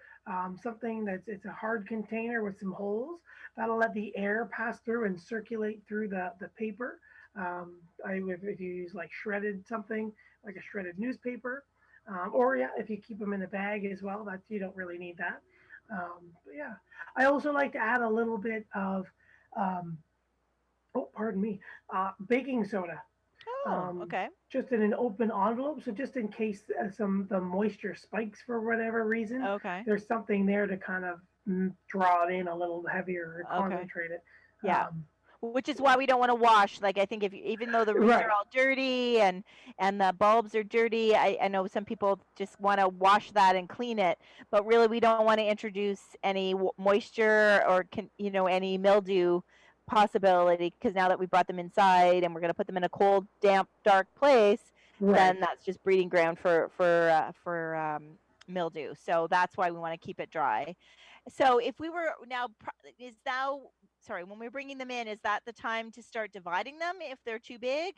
something that's it's a hard container with some holes that'll let the air pass through and circulate through the paper. If you use like shredded something like a shredded newspaper, or yeah, if you keep them in a bag as well, that you don't really need that. But yeah, I also like to add a little bit of um, oh, pardon me, baking soda, Oh, um, okay. just in an open envelope. So just in case some the moisture spikes for whatever reason, Okay. there's something there to kind of draw it in a little heavier or Okay. concentrate it. Yeah. Um, Which is why we don't want to wash. Like I think if even though the roots are right. all dirty and the bulbs are dirty, I know some people just want to wash that and clean it, but really we don't want to introduce any moisture or any mildew possibility because now that we brought them inside and we're going to put them in a cold, damp, dark place, Right. then that's just breeding ground for mildew. So that's why we want to keep it dry. So if we were now, is now sorry, when we're bringing them in, is that the time to start dividing them if they're too big?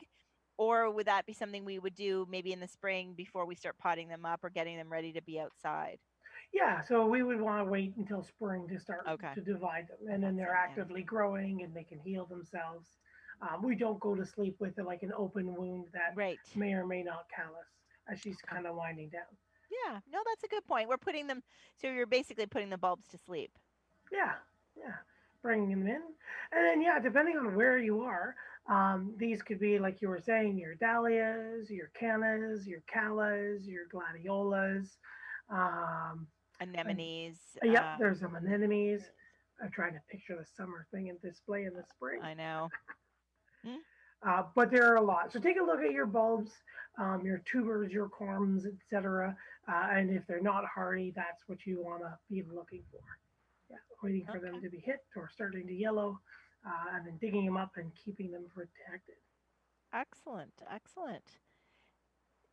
Or would that be something we would do maybe in the spring before we start potting them up or getting them ready to be outside? Yeah. So we would want to wait until spring to start Okay. to divide them, and then That's they're it. Yeah. actively growing and they can heal themselves. We don't go to sleep with like an open wound that Right. may or may not callus as she's Okay. kind of winding down. Yeah. No, that's a good point. We're putting them, so you're basically putting the bulbs to sleep. Yeah, yeah, bringing them in, and then yeah, depending on where you are, these could be like you were saying, your dahlias, your cannas, your callas, your gladiolas. Um, and Anemones. yep, there's some anemones. I'm trying to picture the summer thing in display in the spring. I know. Hmm? But there are a lot. So take a look at your bulbs, your tubers, your corms, etc. And if they're not hardy, that's what you want to be looking for. Yeah, waiting for them Okay. to be hit or starting to yellow, and then digging them up and keeping them protected. Excellent. Excellent.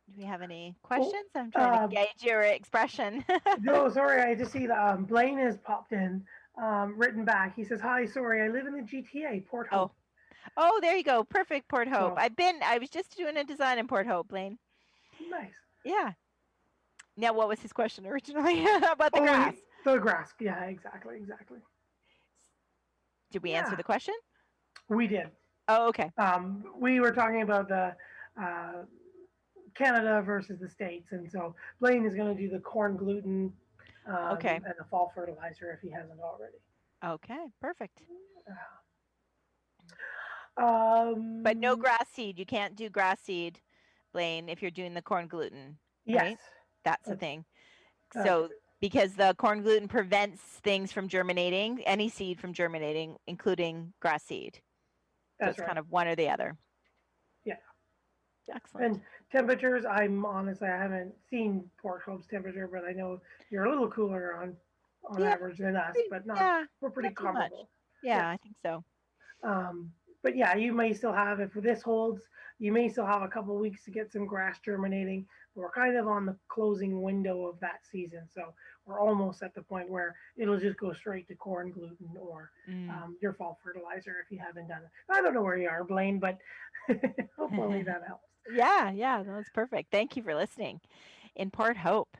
Do we have any Oh, questions? I'm trying to uh, gauge your expression. no, sorry, I just see that Blaine has popped in, written back. He says, "Hi, sorry, I live in the GTA, Port Oh, Hope." oh, there you go. Perfect, Port Hope. So I was just doing a design in Port Hope, Blaine. nice. Yeah. Now, what was his question originally about the Oh, grass? the grass. Yeah, exactly, exactly. Did we answer Yeah, the question? We did. Oh, okay. We were talking about the uh, Canada versus the States, and so Blaine is going to do the corn gluten Okay. and the fall fertilizer if he hasn't already. Okay. Perfect. But no Um, grass seed. You can't do grass seed, Blaine, if you're doing the corn gluten, yes, right? That's the that's thing. that's So, because the corn gluten prevents things from germinating, any seed from germinating, including grass seed. So that's it's right. kind of one or the other. Yeah, yeah. Excellent. And temperatures, I'm honestly I haven't seen Port Hope's temperature, but I know you're a little cooler on Yeah. average than us, but not Yeah. we're pretty Not too much. comparable. Yeah, Yes. I think so. Um, but yeah, you may still have, if this holds, you may still have a couple of weeks to get some grass germinating. We're kind of on the closing window of that season. So we're almost at the point where it'll just go straight to corn gluten or Mm. your fall fertilizer if you haven't done it. I don't know where you are, Blaine, but hopefully that helps. Yeah, yeah, that's perfect. Thank you for listening in Port Hope.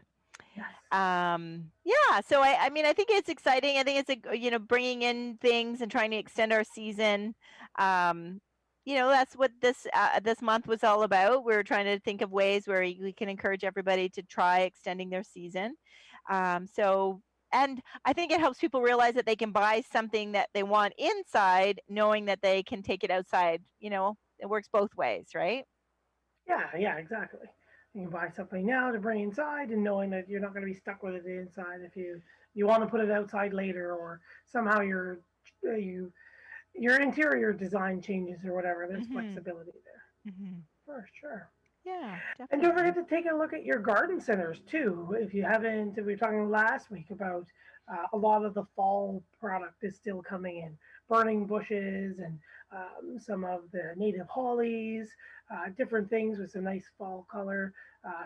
Yes. Yeah, so I mean, I think it's exciting. I think it's bringing in things and trying to extend our season. Um, that's what this month was all about. We are trying to think of ways where we can encourage everybody to try extending their season. So, and I think it helps people realize that they can buy something that they want inside, knowing that they can take it outside. It works both ways, right? Yeah, exactly. You can buy something now to bring inside, and knowing that you're not going to be stuck with it inside if you want to put it outside later, or somehow you your interior design changes or whatever. There's Hmm. flexibility there Hmm. for sure. Yeah, And don't forget definitely. to take a look at your garden centers too. If you haven't, we were talking last week about a lot of the fall product is still coming in, burning bushes and some of the native hollies, different things with some nice fall color.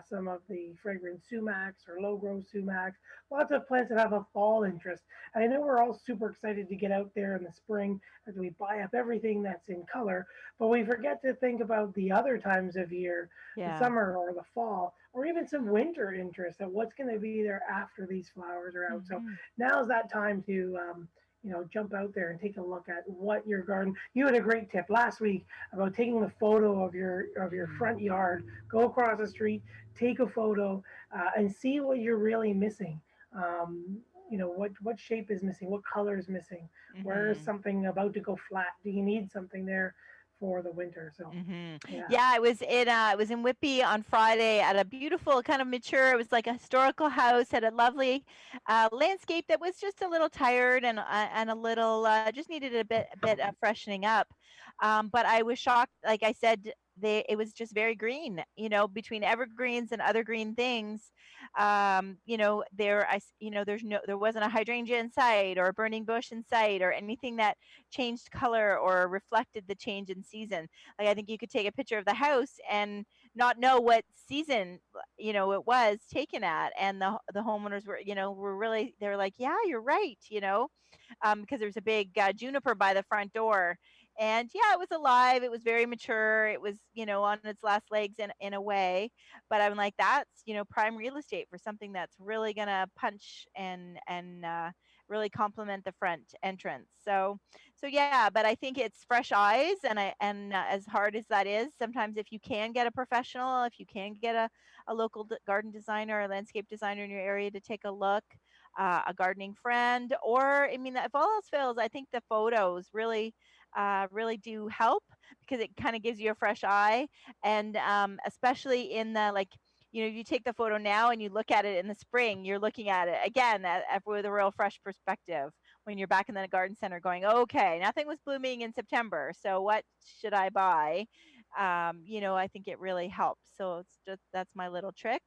Some of the fragrant sumacs or low growth sumacs, lots of plants that have a fall interest. I know we're all super excited to get out there in the spring as we buy up everything that's in color, but we forget to think about the other times of year, the Yeah. summer or the fall, or even some winter interest at what's going to be there after these flowers are out. So Hmm. now's that time to jump out there and take a look at what your garden. You had a great tip last week about taking a photo of your front yard. Go across the street, take a photo, and see what you're really missing. What shape is missing, what color is missing, where is Hmm. something about to go flat? Do you need something there for the winter? So yeah. Yeah, it was in Whitby on Friday at a beautiful kind of mature. It was like a historical house, had a lovely landscape that was just a little tired and a little just needed a bit of freshening up. But I was shocked. Like I said, it was just very green. Between evergreens and other green things. There wasn't a hydrangea in sight or a burning bush in sight or anything that changed color or reflected the change in season. Like I think you could take a picture of the house and not know what season it was taken at, and the homeowners were really, they were like, yeah, you're right, because there was a big juniper by the front door. And yeah, it was alive, it was very mature, it was on its last legs in a way. But I'm like, that's prime real estate for something that's really gonna punch and really complement the front entrance. So yeah, but I think it's fresh eyes, and as hard as that is, sometimes if you can get a professional, if you can get a local garden designer or landscape designer in your area to take a look, a gardening friend, or I mean, if all else fails, I think the photos really do help, because it kind of gives you a fresh eye. And especially in the, like, you take the photo now and you look at it in the spring, you're looking at it again with a real fresh perspective when you're back in the garden center going, okay, nothing was blooming in September, so what should I buy? I think it really helps. So it's just, that's my little trick.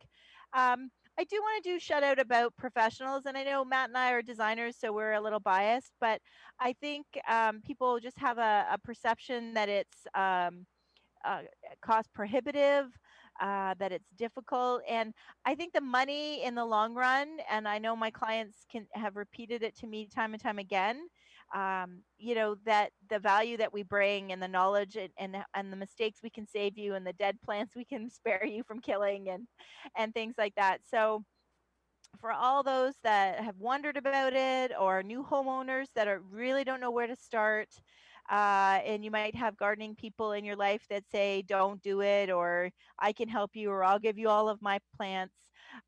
I do want to do shout out about professionals, and I know Matt and I are designers, so we're a little biased, but I think people just have a perception that it's uh, cost prohibitive, that it's difficult. And I think the money in the long run, and I know my clients can have repeated it to me time and time again, that the value that we bring and the knowledge and the mistakes we can save you and the dead plants we can spare you from killing and things like that. So for all those that have wondered about it, or new homeowners that really don't know where to start, And you might have gardening people in your life that say, don't do it, or I can help you, or I'll give you all of my plants.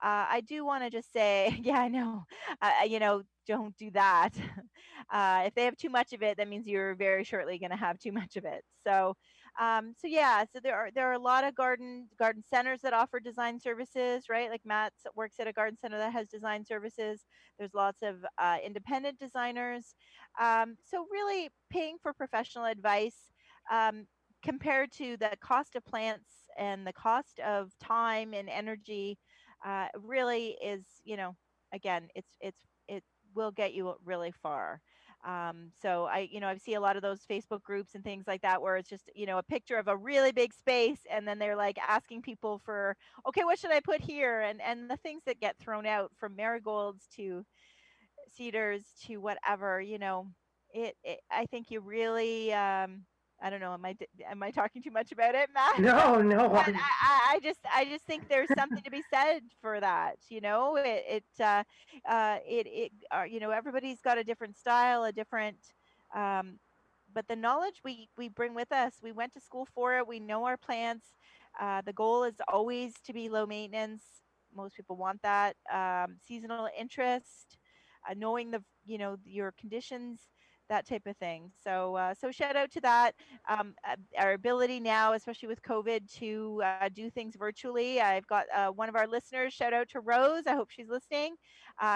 I do want to just say, yeah, I know, don't do that. If they have too much of it, that means you're very shortly going to have too much of it. So yeah, so there are a lot of garden centers that offer design services, right? Like Matt works at a garden center that has design services. There's lots of independent designers. So really, paying for professional advice um, compared to the cost of plants and the cost of time and energy, really is, again, it will get you really far. So I see a lot of those Facebook groups and things like that where it's just, a picture of a really big space, and then they're like asking people for, okay, what should I put here? And the things that get thrown out, from marigolds to cedars to whatever, I think you really, I don't know, am I talking too much about it, Matt? No, no, But I just think there's something to be said for that. Everybody's got a different style, a different, um, but the knowledge we bring with us, we went to school for it. We know our plants. The goal is always to be low maintenance. Most people want that. Seasonal interest, knowing your conditions, that type of thing. So shout out to that. Our ability now, especially with COVID, to do things virtually. I've got one of our listeners, shout out to Rose, I hope she's listening,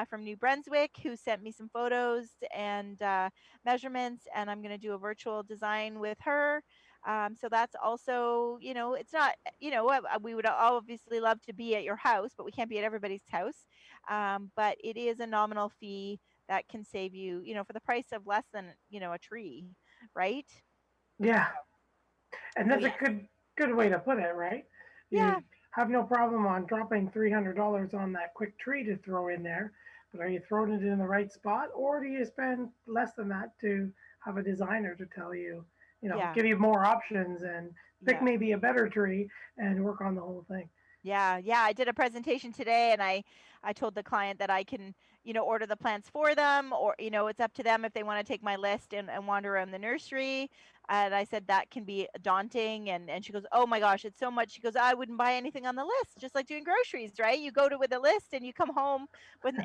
from New Brunswick, who sent me some photos and measurements, and I'm going to do a virtual design with her. So that's also, it's not, we would obviously love to be at your house, but we can't be at everybody's house. But it is a nominal fee that can save you, for the price of less than, a tree, right? yeah, and So that's yeah, a good way to put it, right? yeah, You have no problem on dropping $300 on that quick tree to throw in there, but are you throwing it in the right spot, or do you spend less than that to have a designer to tell you, yeah, give you more options and pick yeah. maybe a better tree and work on the whole thing? Yeah. I did a presentation today, and I told the client that I can, order the plants for them, or, it's up to them if they want to take my list and wander around the nursery. And I said that can be daunting. And she goes, oh my gosh, it's so much. She goes, I wouldn't buy anything on the list, just like doing groceries, right? You go to with a list and you come home with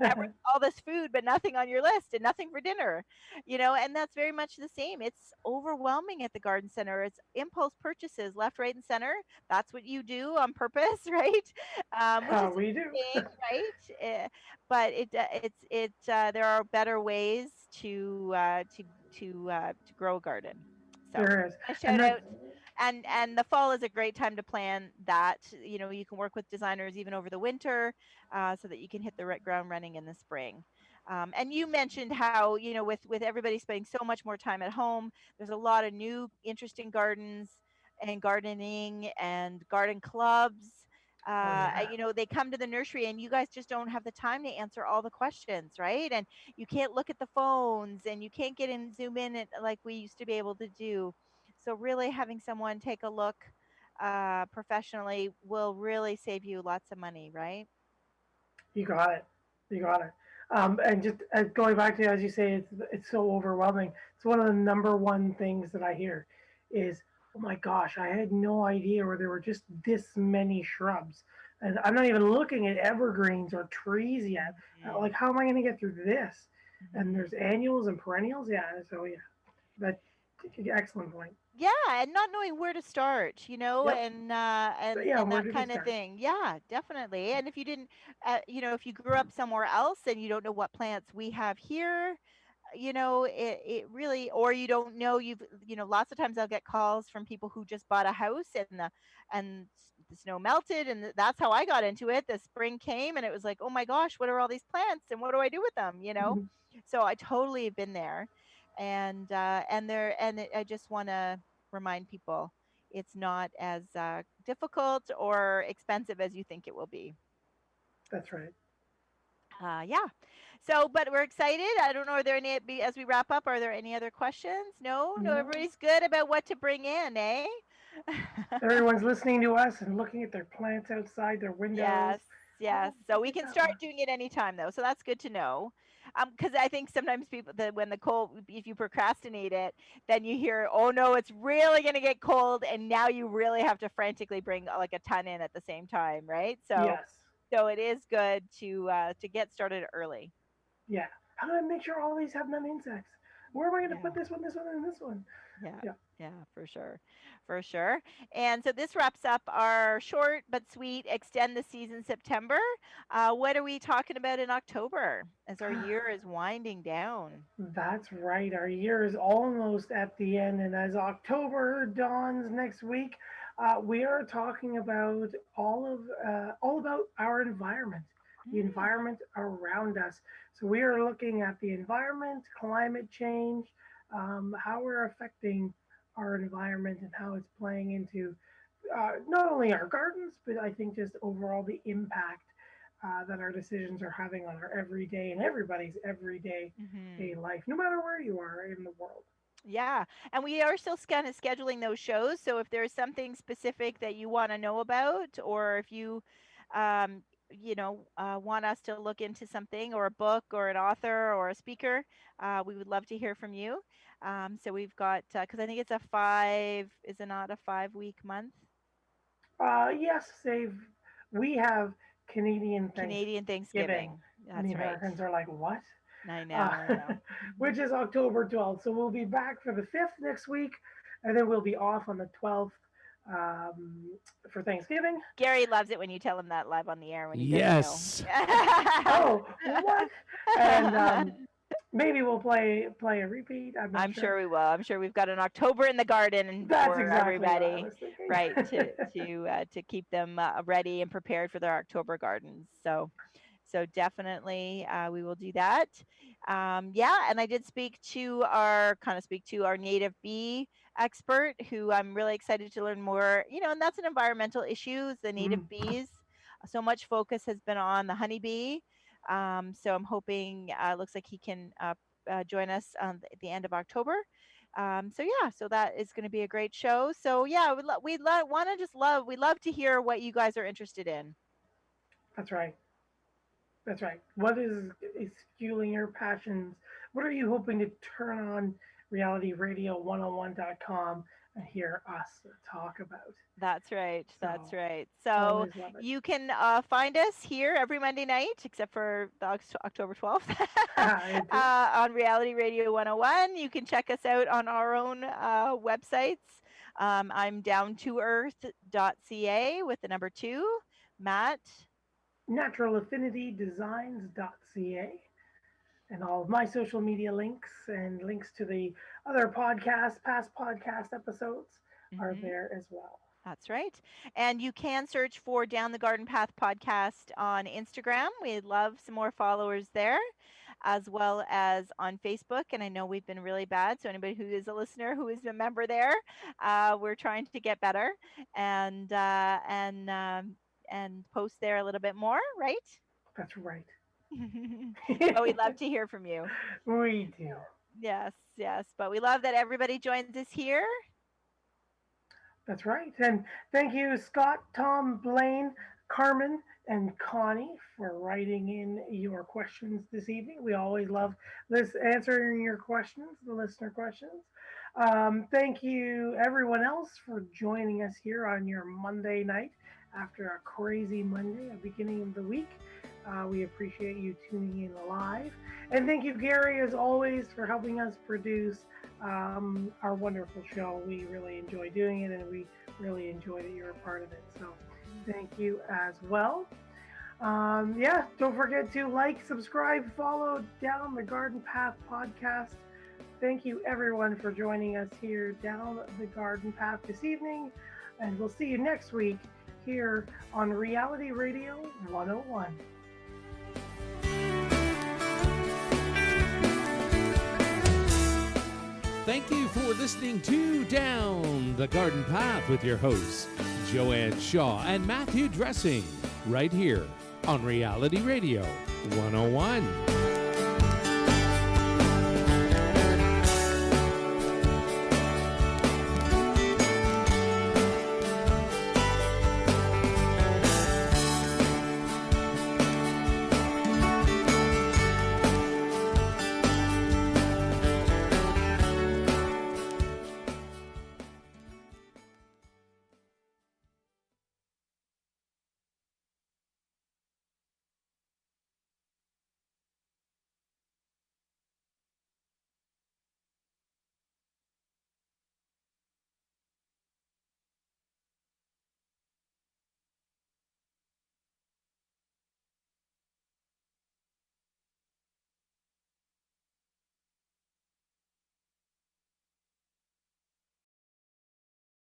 all this food, but nothing on your list and nothing for dinner, and that's very much the same. It's overwhelming at the garden center. It's impulse purchases left, right, and center. That's what you do on purpose, right? Which is We do. a thing, right? But there are better ways to grow a garden. So There is, a and shout that out. And the fall is a great time to plan that. You can work with designers even over the winter, so that you can hit the ground running in the spring. And you mentioned how, with everybody spending so much more time at home, there's a lot of new interesting gardens and gardening and garden clubs. oh yeah, They come to the nursery, and you guys just don't have the time to answer all the questions, right? And you can't look at the phones, and you can't get in, zoom in like we used to be able to do. So really having someone take a look professionally will really save you lots of money, right? you got it. You got it. And just going back to, as you say, it's so overwhelming. It's one of the number one things that I hear is, oh my gosh, I had no idea where there were just this many shrubs, and I'm not even looking at evergreens or trees yet. Mhm. Like, how am I going to get through this? And Mhm. there's annuals and perennials. Yeah, so yeah, that excellent point. Yeah, and not knowing where to start, Yep. and So and yeah, and where that do we kind of start? thing. Yeah, definitely. And if you didn't, if you grew up somewhere else and you don't know what plants we have here, it really, or you don't know, lots of times I'll get calls from people who just bought a house, and the snow melted, and that's how I got into it. The spring came, and it was like, oh my gosh, what are all these plants, and what do I do with them? Mhm. So I totally have been there. I just want to remind people, it's not as difficult or expensive as you think it will be. That's right. Yeah. So, but we're excited. I don't know. Are there any, as we wrap up, are there any other questions? No, no, No, everybody's good about what to bring in, eh? everyone's listening to us and looking at their plants outside their windows. Yes, yes. Oh, So look we at can that start one. doing it anytime though. So that's good to know. Because I think sometimes people that when the cold, if you procrastinate it, then you hear, oh no, it's really going to get cold, and now you really have to frantically bring like a ton in at the same time, right? So Yes. so it is good to get started early. Yeah. How do I make sure all these have none insects? Where am I going to Yeah. put this one, and this one? Yeah. Yeah. Yeah, for sure. For sure. And so this wraps up our short but sweet extend the season September. What are we talking about in October as our year is winding down? That's right. Our year is almost at the end, and as October dawns next week, we are talking about all about our environment, the Mm, environment around us. So we are looking at the environment, climate change, how we're affecting our environment, and how it's playing into not only our gardens, but I think just overall the impact that our decisions are having on our everyday and everybody's everyday day mhm. life, no matter where you are in the world. Yeah, and we are still kind of scheduling those shows. So if there's something specific that you want to know about, or if you, um, want us to look into something, or a book, or an author, or a speaker, we would love to hear from you. So we've got because I think it's a five, is it not a 5 week month? Yes, we have Canadian Canadian Thanksgiving, Thanksgiving. and the That's right. Americans are like, what? I Uh, know, I know. which is October 12th. So we'll be back for the 5th next week, and then we'll be off on the 12th um, for Thanksgiving. Gary loves it when you tell him that live on the air when he doesn't know. Yes. Oh, what? And maybe we'll play a repeat. I'm not I'm sure. sure we will. I'm sure we've got an October in the garden That's for exactly what I everybody, was thinking. right? To keep them ready and prepared for their October gardens. So definitely we will do that. Yeah, and I did speak to our native bee expert, who I'm really excited to learn more. And that's an environmental issue. Is the native Mm, bees. So much focus has been on the honeybee. So I'm hoping. Looks like he can join us at the end of October. So yeah, so that is going to be a great show. So yeah, we love to hear what you guys are interested in. that's right. That's right. What is fueling your passions? What are you hoping to turn on realityradio101.com and hear us talk about? That's right. That's So right. So always love it. you can find us here every Monday night, except for the October 12th, I do. on Reality Radio 101. You can check us out on our own websites. I'm downtoearth.ca with the number 2. Matt. Naturalaffinity.designs.ca, and all of my social media links and links to the other past podcast episodes are Mhm. there as well. That's right. And you can search for Down the Garden Path podcast on Instagram. We'd love some more followers there, as well as on Facebook. And I know we've been really bad. So, anybody who is a listener who is a member there, we're trying to get better and, uh, and, um, and post there a little bit more, right? That's right. But we'd love to hear from you. We do. Yes, yes. But we love that everybody joins us here. That's right. And thank you, Scott, Tom, Blaine, Carmen, and Connie for writing in your questions this evening. We always love this answering your questions, the listener questions. Thank you, everyone else, for joining us here on your Monday night after a crazy Monday, a beginning of the week. We appreciate you tuning in live. And thank you, Gary, as always, for helping us produce our wonderful show. We really enjoy doing it, and we really enjoy that you're a part of it. So thank you as well. Yeah, don't forget to like, subscribe, follow Down the Garden Path podcast. Thank you, everyone, for joining us here down the Garden Path this evening. And we'll see you next week here on Reality Radio 101. Thank you for listening to Down the Garden Path with your hosts, Joanne Shaw and Matthew Dressing, right here on Reality Radio 101.